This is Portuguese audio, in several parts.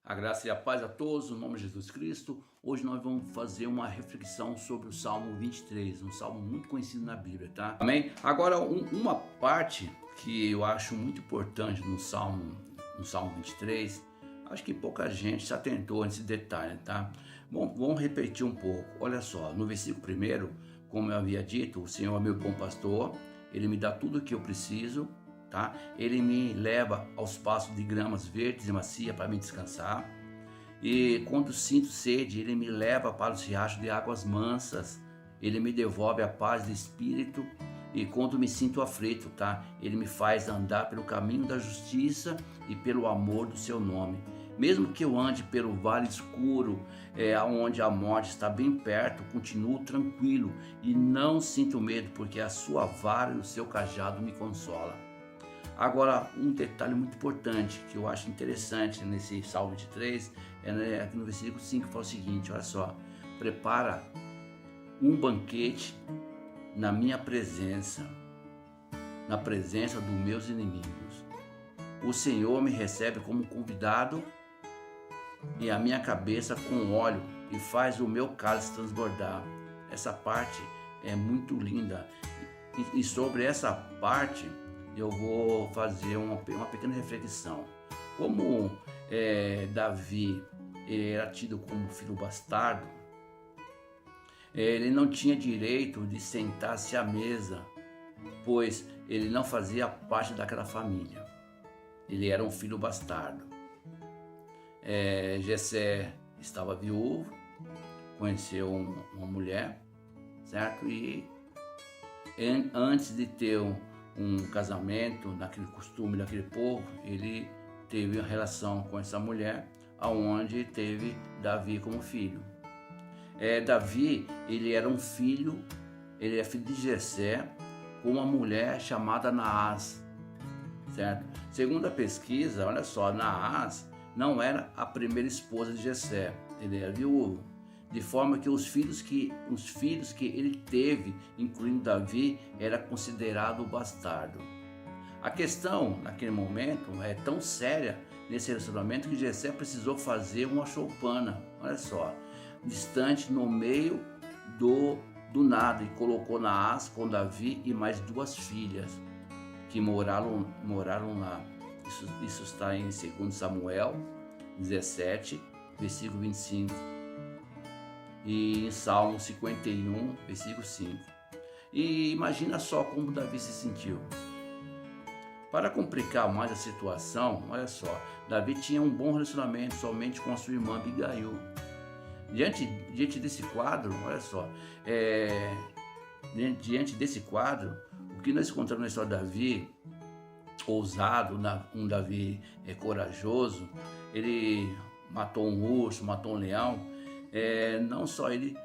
A graça e a paz a todos, no nome de Jesus Cristo. Hoje nós vamos fazer uma reflexão sobre o Salmo 23, um salmo muito conhecido na Bíblia, tá? Amém? Agora, uma parte que eu acho muito importante no Salmo 23, acho que pouca gente se atentou nesse detalhe, tá? Bom, vamos repetir um pouco. Olha só, no versículo 1, como eu havia dito, o Senhor é meu bom pastor, Ele me dá tudo o que eu preciso, tá? Ele me leva aos pastos de gramas verdes e macia para me descansar. E quando sinto sede, Ele me leva para os riachos de águas mansas. Ele me devolve a paz de espírito. E quando me sinto aflito, tá? Ele me faz andar pelo caminho da justiça e pelo amor do seu nome. Mesmo que eu ande pelo vale escuro, onde a morte está bem perto, continuo tranquilo e não sinto medo, porque a sua vara e o seu cajado me consolam. Agora, um detalhe muito importante que eu acho interessante nesse Salmo 23 aqui no versículo 5 fala o seguinte: olha só, prepara um banquete na minha presença, na presença dos meus inimigos. O Senhor me recebe como convidado e a minha cabeça com óleo e faz o meu cálice transbordar. Essa parte é muito linda e sobre essa parte eu vou fazer uma pequena reflexão. Como Davi era tido como filho bastardo, ele não tinha direito de sentar-se à mesa, pois ele não fazia parte daquela família. Ele era um filho bastardo. Jessé estava viúvo, conheceu uma mulher, certo? E antes de ter um casamento, naquele costume daquele povo, ele teve uma relação com essa mulher, aonde teve Davi como filho. Davi, ele era filho de Jessé, com uma mulher chamada Naás, certo? Segundo a pesquisa, olha só, Naás não era a primeira esposa de Jessé, ele era viúvo, de forma que os filhos que ele teve, incluindo Davi, era considerado bastardo. A questão, naquele momento, é tão séria nesse relacionamento que Jessé precisou fazer uma choupana, olha só, distante no meio do nada, e colocou Naás com Davi e mais 2 filhas que moraram lá. Isso está em 2 Samuel 17, versículo 25. E em Salmo 51, versículo 5. E imagina só como Davi se sentiu. Para complicar mais a situação, olha só, Davi tinha um bom relacionamento somente com a sua irmã Abigail. Diante desse quadro, olha só, diante desse quadro, o que nós encontramos na história de Davi, ousado, um Davi corajoso, ele matou um urso, matou um leão. Não só ele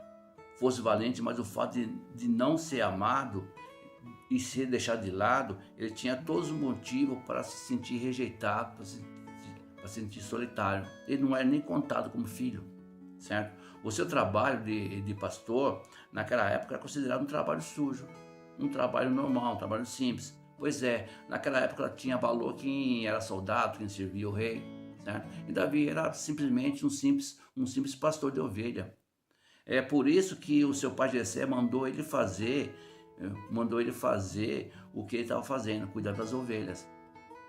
fosse valente, mas o fato de não ser amado e ser deixado de lado, ele tinha todos os motivos para se sentir rejeitado, para se sentir solitário. Ele não era nem contado como filho, certo? O seu trabalho de pastor, naquela época, era considerado um trabalho sujo, um trabalho normal, um trabalho simples. Pois naquela época tinha valor quem era soldado, quem servia o rei, certo? E Davi era simplesmente um simples pastor de ovelha. É por isso que o seu pai Jessé mandou ele fazer o que ele estava fazendo, cuidar das ovelhas,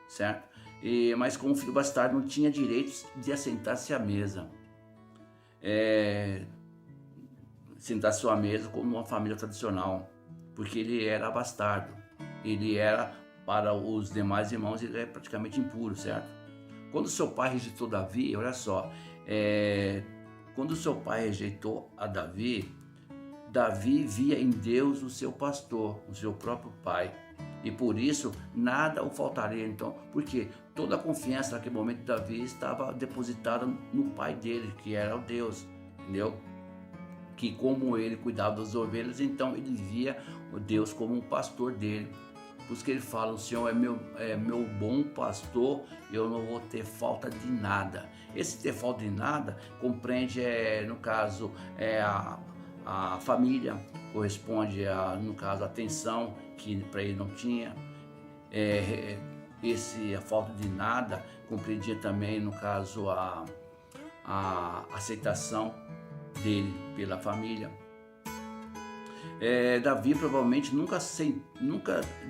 certo? Mas como filho bastardo não tinha direito de assentar-se à mesa, sentar-se à mesa como uma família tradicional, porque ele era bastardo. Ele era, para os demais irmãos, ele é praticamente impuro, certo? Quando seu pai rejeitou Davi, olha só, quando seu pai rejeitou a Davi, Davi via em Deus o seu pastor, o seu próprio pai. E por isso, nada o faltaria, então, porque toda a confiança naquele momento de Davi estava depositada no pai dele, que era o Deus, entendeu? Que como ele cuidava das ovelhas, então ele via o Deus como um pastor dele. Por isso que ele fala: o Senhor é meu bom pastor, eu não vou ter falta de nada. Esse ter falta de nada compreende, no caso, a família, corresponde no caso, a atenção que para ele não tinha. A falta de nada compreendia também, no caso, a aceitação dele pela família. Davi provavelmente nunca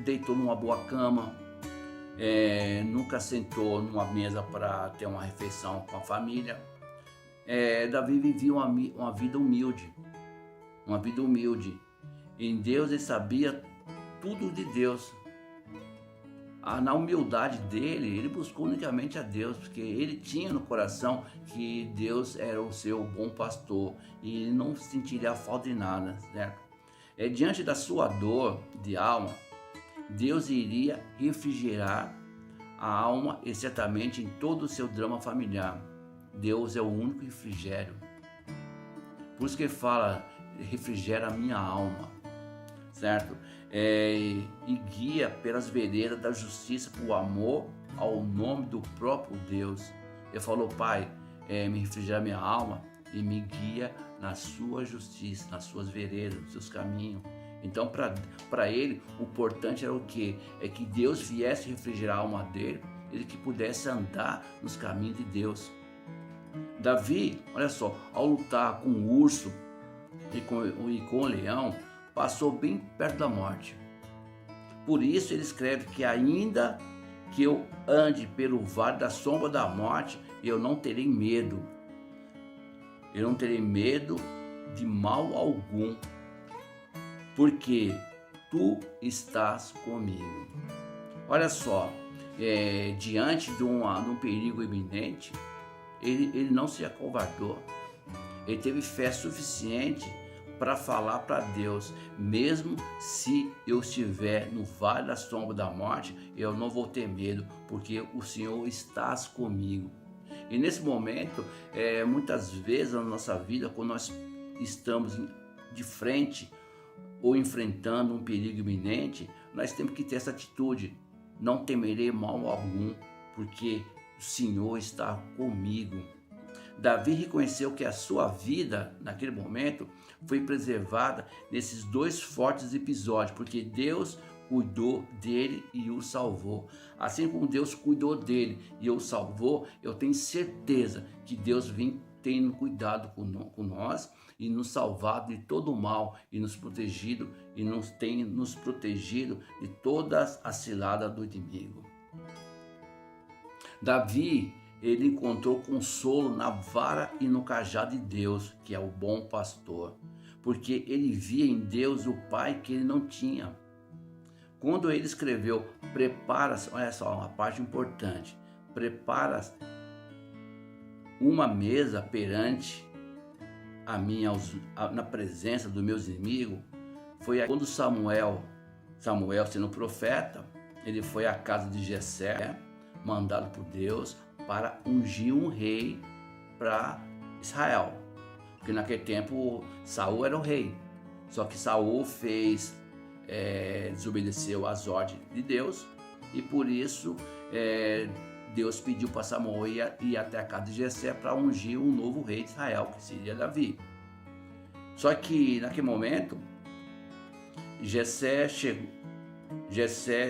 deitou numa boa cama, nunca sentou numa mesa para ter uma refeição com a família. Davi vivia uma vida humilde, Em Deus ele sabia tudo de Deus. Na humildade dele, ele buscou unicamente a Deus, porque ele tinha no coração que Deus era o seu bom pastor e ele não sentiria falta de nada, certo? Diante da sua dor de alma, Deus iria refrigerar a alma e certamente em todo o seu drama familiar. Deus é o único refrigério. Por isso que ele fala, refrigera a minha alma, certo? E guia pelas veredas da justiça por amor ao nome do próprio Deus. Ele falou, Pai, me refrigera minha alma e me guia na sua justiça, nas suas veredas, nos seus caminhos. Então, para ele, o importante era o quê? É que Deus viesse refrigerar a alma dele, ele que pudesse andar nos caminhos de Deus. Davi, olha só, ao lutar com o urso e com o leão, passou bem perto da morte. Por isso ele escreve que ainda que eu ande pelo vale da sombra da morte, eu não terei medo. Eu não terei medo de mal algum, porque tu estás comigo. Olha só, diante de um perigo iminente, ele não se acovardou. Ele teve fé suficiente para falar para Deus, mesmo se eu estiver no vale da sombra da morte, eu não vou ter medo, porque o Senhor está comigo. E nesse momento, muitas vezes na nossa vida, quando nós estamos de frente ou enfrentando um perigo iminente, nós temos que ter essa atitude: não temerei mal algum, porque o Senhor está comigo. Davi reconheceu que a sua vida, naquele momento, foi preservada nesses dois fortes episódios, porque Deus cuidou dele e o salvou. Assim como Deus cuidou dele e o salvou, eu tenho certeza que Deus vem tendo cuidado com nós e nos salvado de todo o mal e nos protegido de todas as ciladas do inimigo. Davi, ele encontrou consolo na vara e no cajado de Deus, que é o bom pastor, porque ele via em Deus o Pai que ele não tinha. Quando ele escreveu, prepara-se, olha só, uma parte importante, prepara uma mesa perante a mim na presença dos meus inimigos, foi quando Samuel sendo profeta, ele foi à casa de Jessé, mandado por Deus para ungir um rei para Israel, porque naquele tempo Saul era o rei, só que Saul desobedeceu às ordens de Deus e por isso Deus pediu para Samuel ir até a casa de Jessé para ungir um novo rei de Israel, que seria Davi. Só que naquele momento Jessé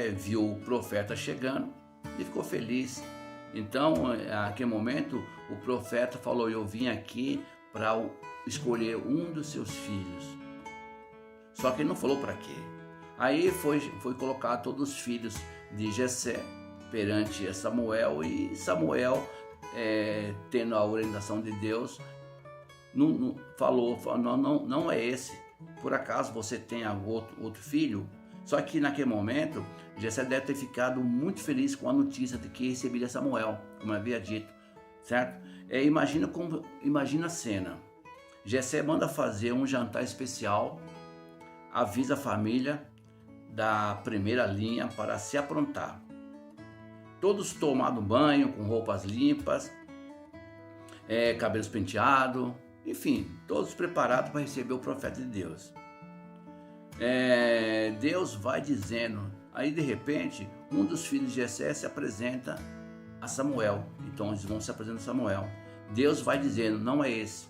viu o profeta chegando e ficou feliz. Então, naquele momento, o profeta falou: eu vim aqui para escolher um dos seus filhos. Só que ele não falou para quê. Aí foi colocar todos os filhos de Jessé perante Samuel, e Samuel, tendo a orientação de Deus, falou, não é esse. Por acaso você tem outro filho? Só que naquele momento, Jessé deve ter ficado muito feliz com a notícia de que receberia Samuel, como havia dito, certo? Imagina a cena. Jessé manda fazer um jantar especial, avisa a família da primeira linha para se aprontar. Todos tomando banho, com roupas limpas, cabelos penteados, enfim, todos preparados para receber o profeta de Deus. Deus vai dizendo, aí de repente, um dos filhos de Jessé se apresenta a Samuel. Então eles vão se apresentar a Samuel. Deus vai dizendo, não é esse.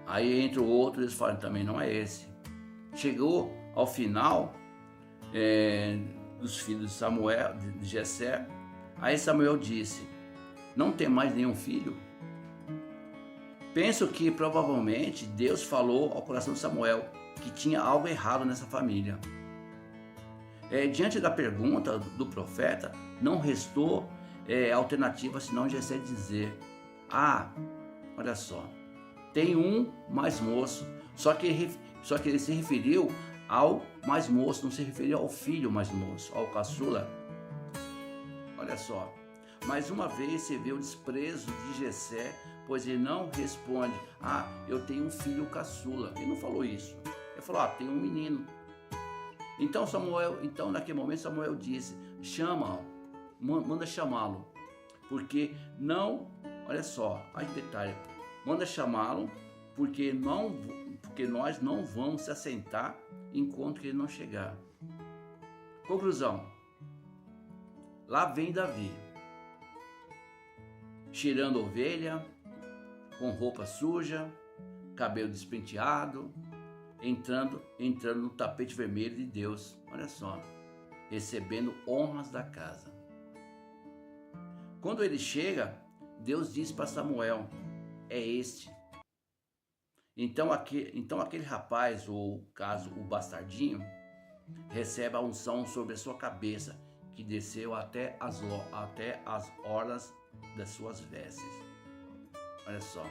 Aí entra o outro, eles falam, também não é esse. Chegou ao final dos filhos de Samuel, de Jessé, aí Samuel disse, não tem mais nenhum filho? Penso que provavelmente Deus falou ao coração de Samuel que tinha algo errado nessa família. Diante da pergunta do profeta, não restou alternativa senão Jessé dizer: ah, olha só, tem um mais moço, só que ele se referiu ao mais moço, não se referiu ao filho mais moço, ao caçula. Olha só, mais uma vez você vê o desprezo de Jessé, pois ele não responde: ah, eu tenho um filho caçula. Ele não falou isso. Ele falou: ah, tem um menino. Então naquele momento Samuel disse: manda chamá-lo, porque não, olha só, olha que detalhe, manda chamá-lo, porque nós não vamos se assentar enquanto ele não chegar. Conclusão: lá vem Davi, cheirando ovelha, com roupa suja, cabelo despenteado, entrando no tapete vermelho de Deus, olha só, recebendo honras da casa. Quando ele chega, Deus diz para Samuel: é este. Então aquele rapaz, ou caso o bastardinho, recebe a unção sobre a sua cabeça, que desceu até as orlas das suas vestes. Olha só,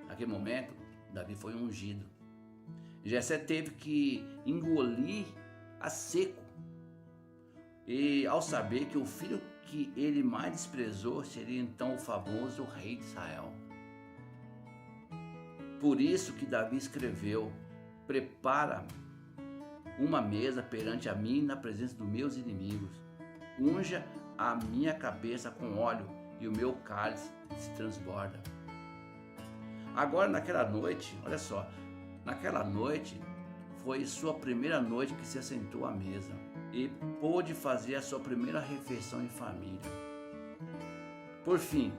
naquele momento, Davi foi ungido. Jessé teve que engolir a seco, e ao saber que o filho que ele mais desprezou seria então o famoso rei de Israel. Por isso que Davi escreveu: prepara uma mesa perante a mim na presença dos meus inimigos, unja a minha cabeça com óleo e o meu cálice se transborda. Agora naquela noite, olha só, naquela noite foi sua primeira noite que se assentou à mesa e pôde fazer a sua primeira refeição em família. Por fim,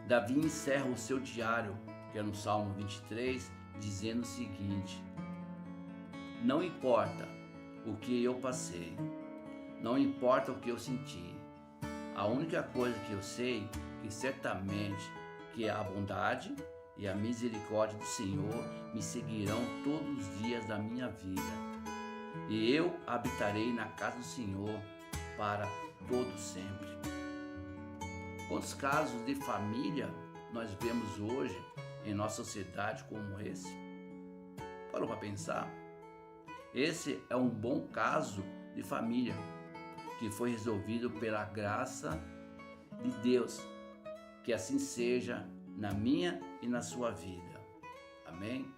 Davi encerra o seu diário, que é no Salmo 23, dizendo o seguinte: não importa o que eu passei, não importa o que eu senti, a única coisa que eu sei que certamente que a bondade e a misericórdia do Senhor me seguirão todos os dias da minha vida, e eu habitarei na casa do Senhor para todo sempre. Quantos casos de família nós vemos hoje em nossa sociedade como esse? Parou para pensar? Esse é um bom caso de família que foi resolvido pela graça de Deus. Que assim seja na minha e na sua vida. Amém?